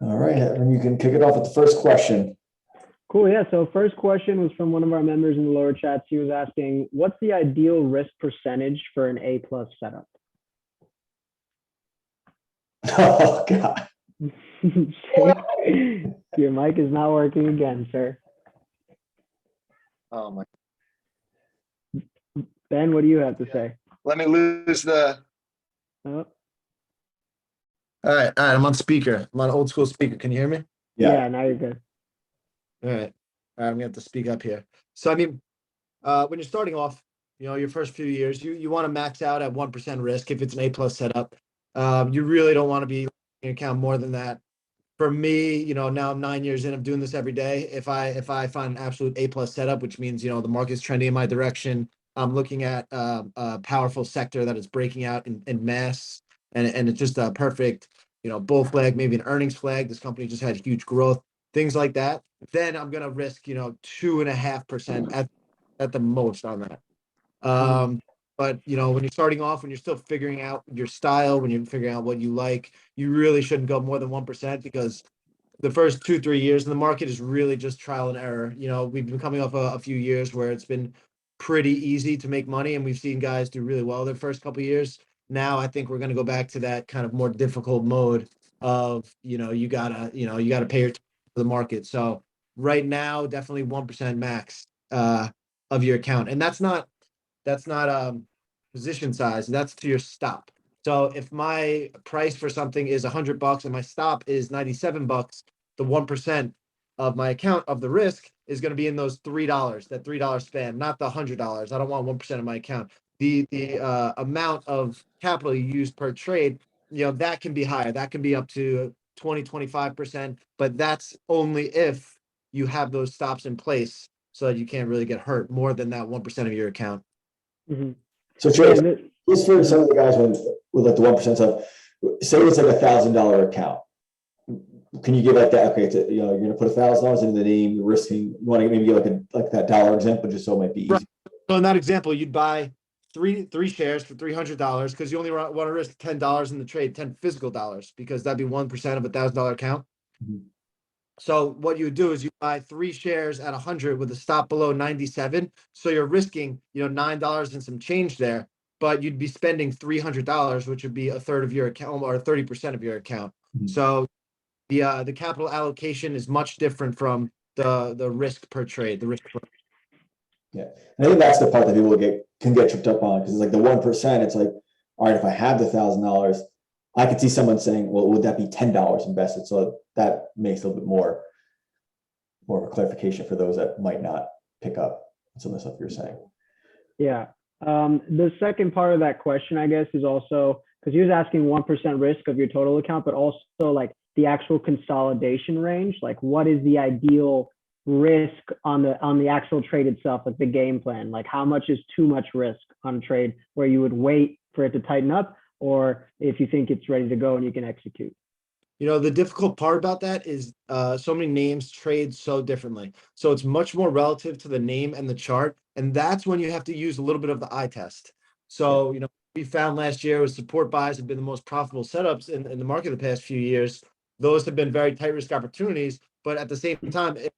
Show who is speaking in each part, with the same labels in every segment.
Speaker 1: All right, and you can kick it off with the first question.
Speaker 2: Cool. Yeah. So first question was from one of our members in the lower chats. He was asking, what's the ideal risk percentage for an A plus setup?
Speaker 1: Oh God.
Speaker 2: Your mic is not working again, sir.
Speaker 3: Oh my.
Speaker 2: Ben, what do you have to say?
Speaker 3: Let me lose the.
Speaker 2: Oh,
Speaker 4: All right. I'm on speaker. I'm on old school speaker. Can you hear me?
Speaker 2: yeah, now you're good.
Speaker 4: All right. I'm gonna have to speak up here. So I mean, when you're starting off, your first few years, you want to max out at 1% risk if it's an A plus setup. You really don't want to be in your account more than that. For me, now I'm 9 years in, I'm doing this every day. If I find an absolute A plus setup, which means the market's trending in my direction, I'm looking at a powerful sector that is breaking out in mass, and it's just a perfect bull flag, maybe an earnings flag. This company just had huge growth, things like that. Then I'm gonna risk 2.5% at the most on that. But when you're starting off, when you're still figuring out your style, when you're figuring out what you like, you really shouldn't go more than 1% because the first 2-3 years in the market is really just trial and error. We've been coming off a few years where it's been pretty easy to make money, and we've seen guys do really well their first couple of years. Now I think we're going to go back to that kind of more difficult mode of you gotta pay your time for the market. So right now, definitely 1% max of your account, and that's not position size. That's to your stop. So if my price for something is $100 and my stop is $97, the 1% of my account of the risk is going to be in those $3, that $3 span, not the $100. I don't want 1% of my account. The amount of capital you use per trade, that can be higher. That can be up to 20-25%, but that's only if you have those stops in place so that you can't really get hurt more than that 1% of your account.
Speaker 2: Mm-hmm.
Speaker 1: So Trey, just for some of the guys with like the 1% stuff, say it's like $1,000 account. Can you give like that? Okay, you're going to put $1,000 into the name. You're risking. You want to maybe give like that dollar example, just so it might be easy.
Speaker 4: Right. So in that example, you'd buy three shares for $300 because you only want to risk $10 in the trade, 10 physical dollars, because that'd be 1% of $1,000 account.
Speaker 1: Mhm.
Speaker 4: So what you would do is you buy 3 shares at 100 with a stop below 97. So you're risking, $9 and some change there, but you'd be spending $300, which would be a third of your account or 30% of your account.
Speaker 1: Mhm.
Speaker 4: So the capital allocation is much different from the risk per trade, the risk per.
Speaker 1: Yeah, and I think that's the part that people can get tripped up on, because it's like the 1%. It's like, all right, if I have the $1,000, I could see someone saying, well, would that be $10 invested? So that makes a little bit more of a clarification for those that might not pick up some of the stuff you're saying.
Speaker 2: Yeah. The second part of that question, I guess, is also because he was asking 1% risk of your total account, but also like the actual consolidation range. Like, what is the ideal risk on the actual trade itself, like the game plan? Like, how much is too much risk on a trade where you would wait for it to tighten up, or if you think it's ready to go and you can execute?
Speaker 4: The difficult part about that is so many names trade so differently. So it's much more relative to the name and the chart. And that's when you have to use a little bit of the eye test. So, we found last year was support buys have been the most profitable setups in the market the past few years. Those have been very tight risk opportunities. But at the same time, if,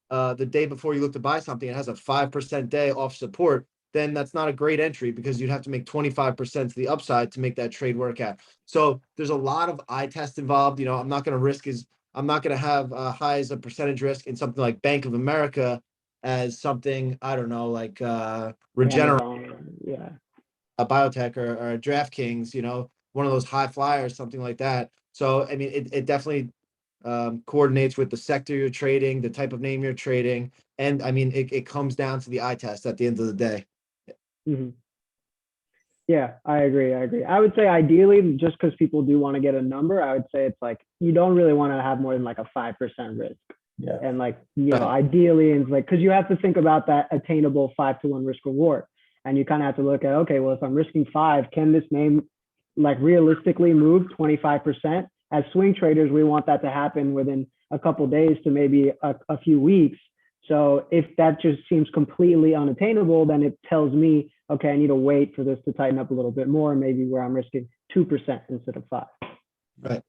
Speaker 4: the day before you look to buy something, it has a 5% day off support, then that's not a great entry because you'd have to make 25% to the upside to make that trade work out. So there's a lot of eye test involved. I'm not going to have high as a percentage risk in something like Bank of America as something, I don't know, like Regeneron,
Speaker 2: Yeah.
Speaker 4: a biotech or a DraftKings, one of those high flyers, something like that. So, I mean, it definitely coordinates with the sector you're trading, the type of name you're trading. And I mean, it comes down to the eye test at the end of the day.
Speaker 2: Mm-hmm. Yeah, I agree. I would say ideally, just because people do want to get a number, I would say it's like you don't really want to have more than like a 5% risk.
Speaker 1: Yeah.
Speaker 2: And like, ideally, and like, because you have to think about that attainable 5-to-1 risk reward. And you kind of have to look at, okay, well, if I'm risking 5, can this name like realistically move 25%? As swing traders, we want that to happen within a couple of days to maybe a few weeks. So if that just seems completely unattainable, then it tells me, okay, I need to wait for this to tighten up a little bit more, maybe where I'm risking 2% instead of 5.
Speaker 4: Right.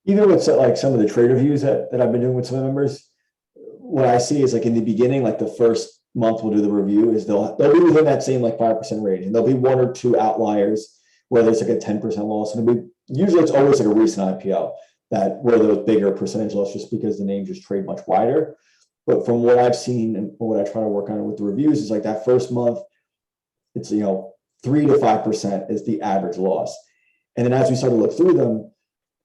Speaker 1: even with like some of the trade reviews that I've been doing with some members, what I see is like in the beginning, like the first month we'll do the review is they'll be within that same like 5% range, and there'll be one or two outliers where there's like a 10% loss, and usually it's always like a recent IPO that where those bigger percentage loss just because the name just trade much wider. But from what I've seen and what I try to work on with the reviews is like that first month, it's 3 to 5% is the average loss, and then as we start to look through them,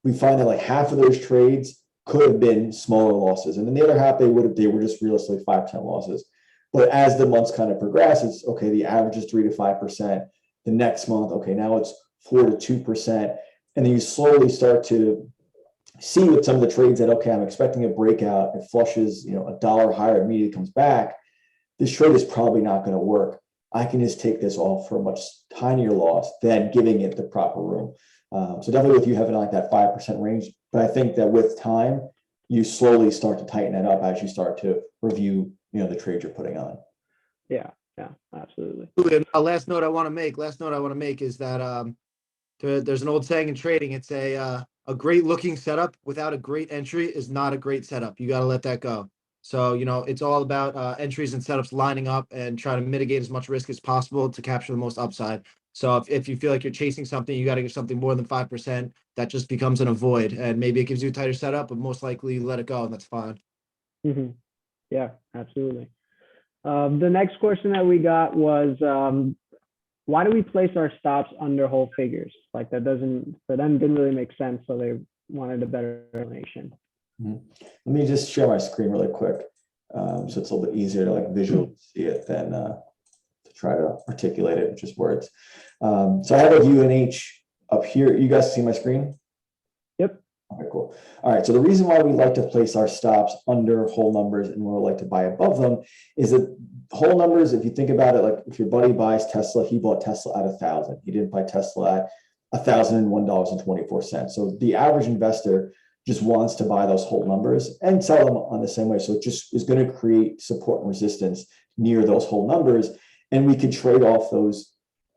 Speaker 1: we find that like half of those trades could have been smaller losses. And then the other half, they were just realistically 5% losses. But as the months kind of progress, it's okay, the average is 3 to 5%. The next month, okay, now it's 4 to 2%. And then you slowly start to see with some of the trades that, okay, I'm expecting a breakout, it flushes, a dollar higher, immediately comes back. This trade is probably not going to work. I can just take this off for a much tinier loss than giving it the proper room. So definitely with you having like that 5% range, but I think that with time, you slowly start to tighten that up as you start to review, the trades you're putting on.
Speaker 2: Yeah, absolutely.
Speaker 4: And last note I want to make is that there's an old saying in trading. It's a great looking setup without a great entry is not a great setup. You got to let that go. So, it's all about entries and setups lining up and try to mitigate as much risk as possible to capture the most upside. So if you feel like you're chasing something, you got to give something more than 5%. That just becomes an avoid, and maybe it gives you a tighter setup, but most likely let it go, and that's fine.
Speaker 2: Mm-hmm. Yeah, absolutely. The next question that we got was, why do we place our stops under whole figures? Like that for them didn't really make sense, so they wanted a better explanation.
Speaker 1: Let me just share my screen really quick, so it's a little bit easier to like visually see it than to try to articulate it with just words. So I have a UNH up here. You guys see my screen?
Speaker 2: Yep.
Speaker 1: Okay, cool. All right. So the reason why we like to place our stops under whole numbers and we like to buy above them is that whole numbers, if you think about it, like if your buddy buys Tesla, he bought Tesla at 1,000. He didn't buy Tesla at $1,001.24. So the average investor just wants to buy those whole numbers and sell them on the same way. So it just is going to create support and resistance near those whole numbers. And we could trade off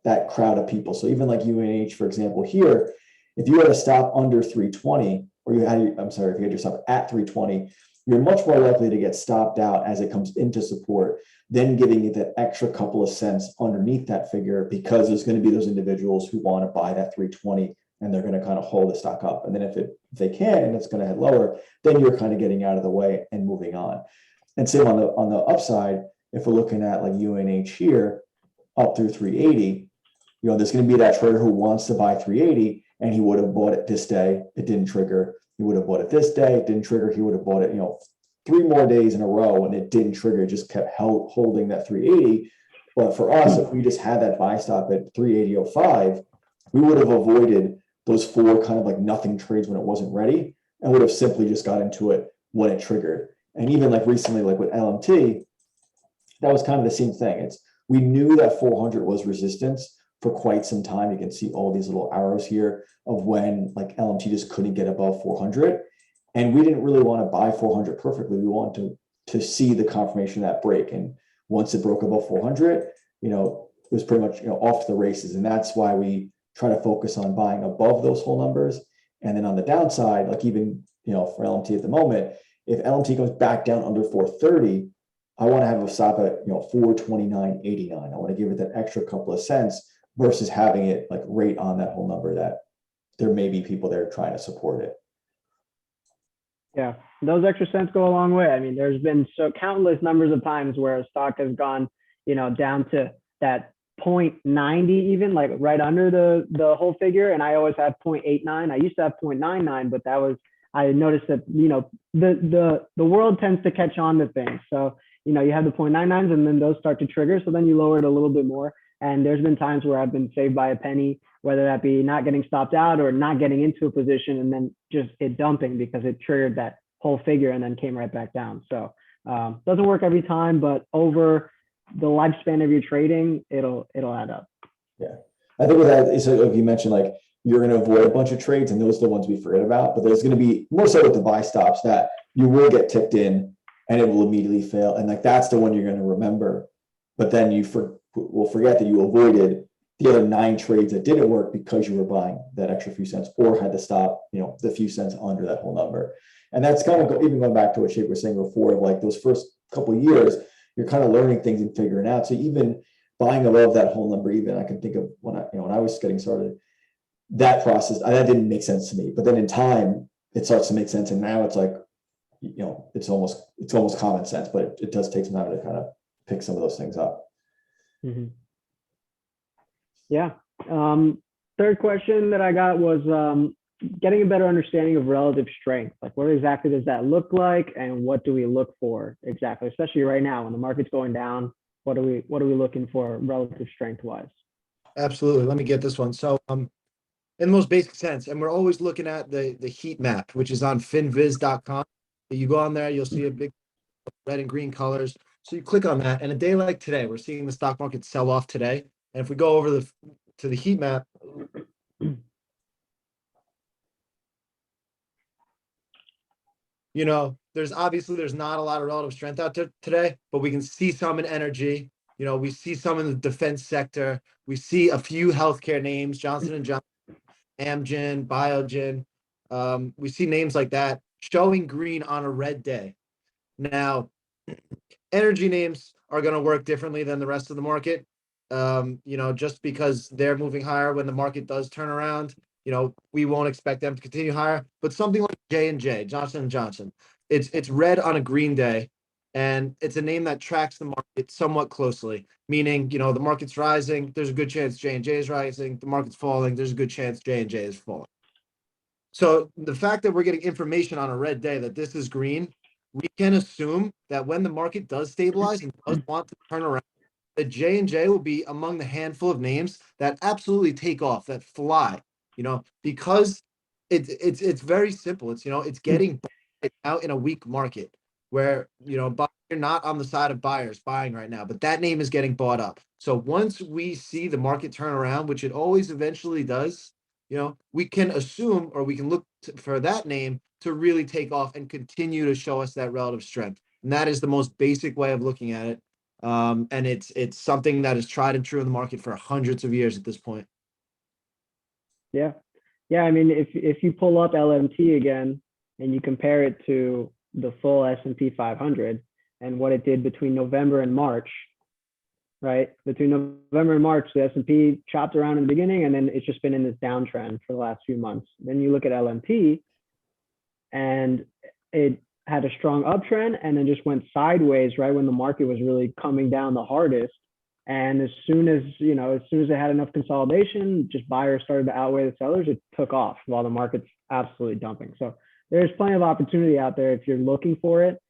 Speaker 1: that crowd of people. So even like UNH, for example, here, if you had a stop under 320, or if you had your stop at 320, you're much more likely to get stopped out as it comes into support than giving you that extra couple of cents underneath that figure, because there's going to be those individuals who want to buy that 320 and they're going to kind of hold the stock up. And then if they can, and it's going to head lower, then you're kind of getting out of the way and moving on. And same on the upside, if we're looking at like UNH here, up through 380, there's going to be that trader who wants to buy 380, and he would have bought it this day. It didn't trigger. He would have bought it this day. It didn't trigger. He would have bought it, 3 more days in a row, and it didn't trigger. It just kept holding that 380. But for us, if we just had that buy stop at 380.05, we would have avoided those 4 kind of like nothing trades when it wasn't ready, and would have simply just got into it when it triggered. And even like recently, like with LMT, that was kind of the same thing. We knew that 400 was resistance for quite some time. You can see all these little arrows here of when like LMT just couldn't get above 400. And we didn't really want to buy 400 perfectly. We wanted to see the confirmation of that break. And once it broke above 400, it was pretty much, off to the races. And that's why we try to focus on buying above those whole numbers. And then on the downside, like even, for LMT at the moment, if LMT goes back down under 430, I want to have a stop at, 429.89. I want to give it that extra couple of cents versus having it like right on that whole number that there may be people there trying to support it.
Speaker 2: Yeah, those extra cents go a long way. I mean, there's been countless numbers of times where a stock has gone, down to that 0.90, even like right under the whole figure. And I always have 0.89. I used to have 0.99, but I noticed that, the world tends to catch on to things. So, you have the 0.99s and then those start to trigger. So then you lower it a little bit more. And there's been times where I've been saved by a penny, whether that be not getting stopped out or not getting into a position and then just it dumping because it triggered that whole figure and then came right back down. So doesn't work every time, but over the lifespan of your trading, it'll add up.
Speaker 1: Yeah, I think with that, so like you mentioned, like you're going to avoid a bunch of trades, and those are the ones we forget about. But there's going to be more so with the buy stops that you will get ticked in, and it will immediately fail, and like that's the one you're going to remember. But then will forget that you avoided the other 9 trades that didn't work because you were buying that extra few cents or had to stop, the few cents under that whole number. And that's kind of even going back to what Jake was saying before, like those first couple of years, you're kind of learning things and figuring out. So even buying above that whole number, even I can think of when I was getting started, that process, that didn't make sense to me. But then in time, it starts to make sense. And now it's like, it's almost common sense, but it does take some time to kind of pick some of those things up.
Speaker 2: Mhm. Yeah. Third question that I got was getting a better understanding of relative strength. Like, what exactly does that look like, and what do we look for exactly, especially right now when the market's going down? What are we looking for relative strength wise?
Speaker 4: Absolutely. Let me get this one. So, in the most basic sense, and we're always looking at the heat map, which is on finviz.com. You go on there, you'll see a big red and green colors. So you click on that, and a day like today, we're seeing the stock market sell off today. And if we go over to the heat map, there's not a lot of relative strength out there today, but we can see some in energy. We see some in the defense sector. We see a few healthcare names, Johnson & Johnson, Amgen, Biogen. We see names like that showing green on a red day. Now, energy names are going to work differently than the rest of the market. Just because they're moving higher when the market does turn around, we won't expect them to continue higher. But something like J&J, Johnson & Johnson, it's red on a green day, and it's a name that tracks the market somewhat closely. Meaning, the market's rising, there's a good chance J&J is rising. The market's falling, there's a good chance J&J is falling. So the fact that we're getting information on a red day that this is green, we can assume that when the market does stabilize and does want to turn around, that J&J will be among the handful of names that absolutely take off, that fly, because it's very simple. It's getting out in a weak market where, you're not on the side of buyers buying right now, but that name is getting bought up. So once we see the market turn around, which it always eventually does, we can assume, or we can look for that name to really take off and continue to show us that relative strength. And that is the most basic way of looking at it. And it's something that is tried and true in the market for hundreds of years at this point.
Speaker 2: Yeah. Yeah. I mean, if you pull up LMT again and you compare it to the full S&P 500 and what it did between November and March, right? Between November and March, the S&P chopped around in the beginning, and then it's just been in this downtrend for the last few months. Then you look at LMT, and it had a strong uptrend and then just went sideways right when the market was really coming down the hardest. And as soon as it had enough consolidation, just buyers started to outweigh the sellers, it took off while the market's absolutely dumping. So there's plenty of opportunity out there if you're looking for it.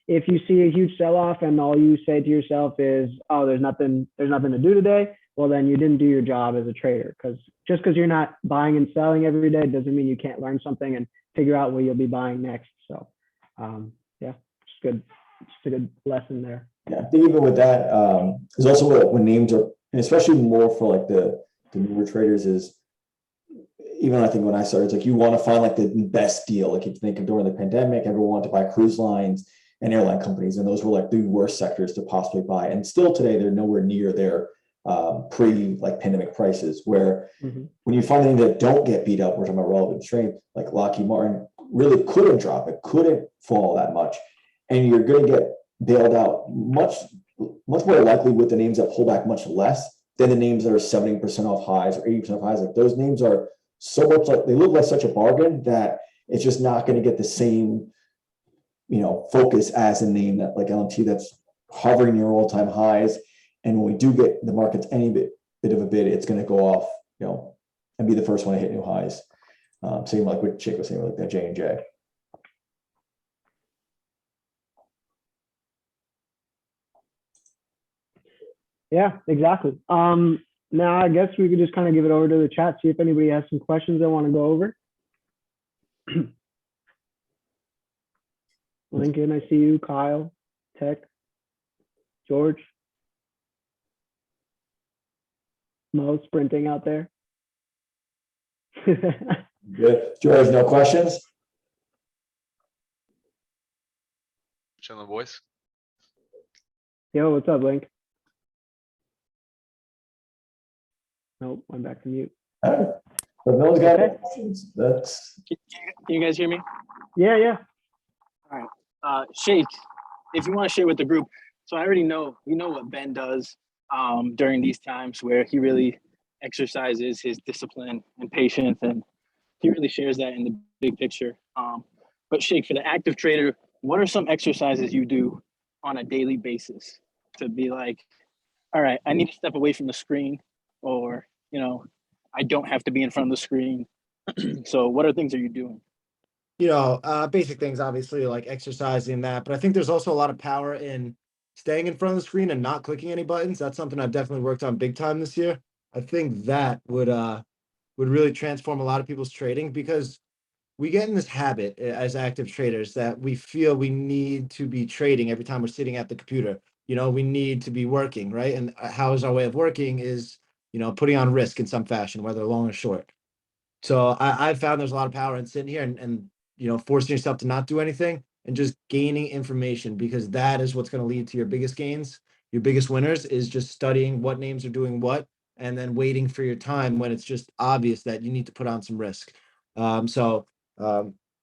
Speaker 2: If you see a huge sell-off and all you say to yourself is, oh, there's nothing to do today, well, then you didn't do your job as a trader. Because just because you're not buying and selling every day doesn't mean you can't learn something and figure out what you'll be buying next. So yeah, just a good lesson there.
Speaker 1: Yeah, I think even with that, there's also when names are, and especially more for like the newer traders, is even I think when I started, it's like you want to find like the best deal. Like you think of during the pandemic, everyone wanted to buy cruise lines and airline companies, and those were like the worst sectors to possibly buy. And still today, they're nowhere near their pre-pandemic prices. Where when you find things that don't get beat up, we're talking about relative strength, like Lockheed Martin really couldn't drop it, couldn't fall that much, and you're going to get bailed out much more likely with the names that pull back much less than the names that are 70% off highs or 80% off highs. Like those names are so much like they look like such a bargain that it's just not going to get the same focus as a name that like LMT that's hovering near all-time highs. And when we do get the markets any bit of a bid, it's going to go off, and be the first one to hit new highs. Same like what Chick was saying, like that J&J.
Speaker 2: Yeah, exactly. Now I guess we could just kind of give it over to the chat, see if anybody has some questions they want to go over. Lincoln, I see you. Kyle, Tech, George, Mo sprinting out there.
Speaker 1: Good. George, no questions?
Speaker 3: Chilling, boys.
Speaker 2: Yo, what's up, Link? Nope, I'm back to mute.
Speaker 1: All right. But no one's got any
Speaker 2: Okay.
Speaker 1: questions. That's,
Speaker 5: Can you guys hear me?
Speaker 2: Yeah, yeah.
Speaker 5: Shake, if you want to share with the group. So I already know, you know what Ben does during these times where he really exercises his discipline and patience, and he really shares that in the big picture. But Shake, for the active trader, what are some exercises you do on a daily basis to be like, all right, I need to step away from the screen, or, you know, I don't have to be in front of the screen. So what are things that you're doing?
Speaker 4: You know, basic things, obviously, like exercising that, but I think there's also a lot of power in staying in front of the screen and not clicking any buttons. That's something I've definitely worked on big time this year. I think that would really transform a lot of people's trading, because we get in this habit as active traders that we feel we need to be trading every time we're sitting at the computer. You know, we need to be working, right? And how is our way of working is, you know, putting on risk in some fashion, whether long or short. So I found there's a lot of power in sitting here and you know, forcing yourself to not do anything and just gaining information, because that is what's going to lead to your biggest gains. Your biggest winners is just studying what names are doing what, and then waiting for your time when it's just obvious that you need to put on some risk. So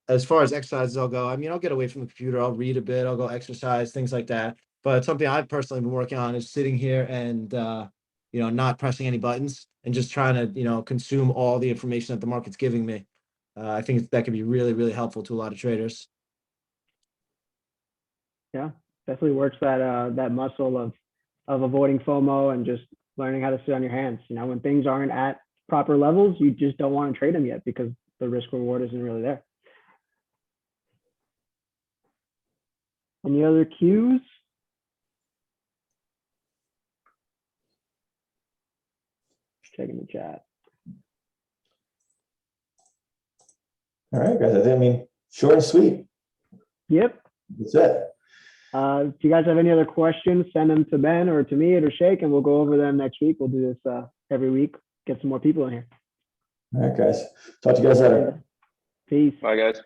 Speaker 4: as far as exercises, I'll go. I mean, I'll get away from the computer. I'll read a bit. I'll go exercise, things like that. But something I've personally been working on is sitting here and you know, not pressing any buttons and just trying to, you know, consume all the information that the market's giving me. I think that could be really, really helpful to a lot of traders.
Speaker 2: Definitely works that muscle of avoiding FOMO and just learning how to sit on your hands. You know, when things aren't at proper levels, you just don't want to trade them yet because the risk reward isn't really there. Any other cues? Checking the chat.
Speaker 1: all right, guys. I mean, short and sweet.
Speaker 2: Yep.
Speaker 1: That's it.
Speaker 2: If you guys have any other questions, send them to Ben or to me or Shake, and we'll go over them next week. We'll do this every week. Get some more people in here.
Speaker 1: All right, guys. Talk to you guys later.
Speaker 2: Peace.
Speaker 3: Bye, guys.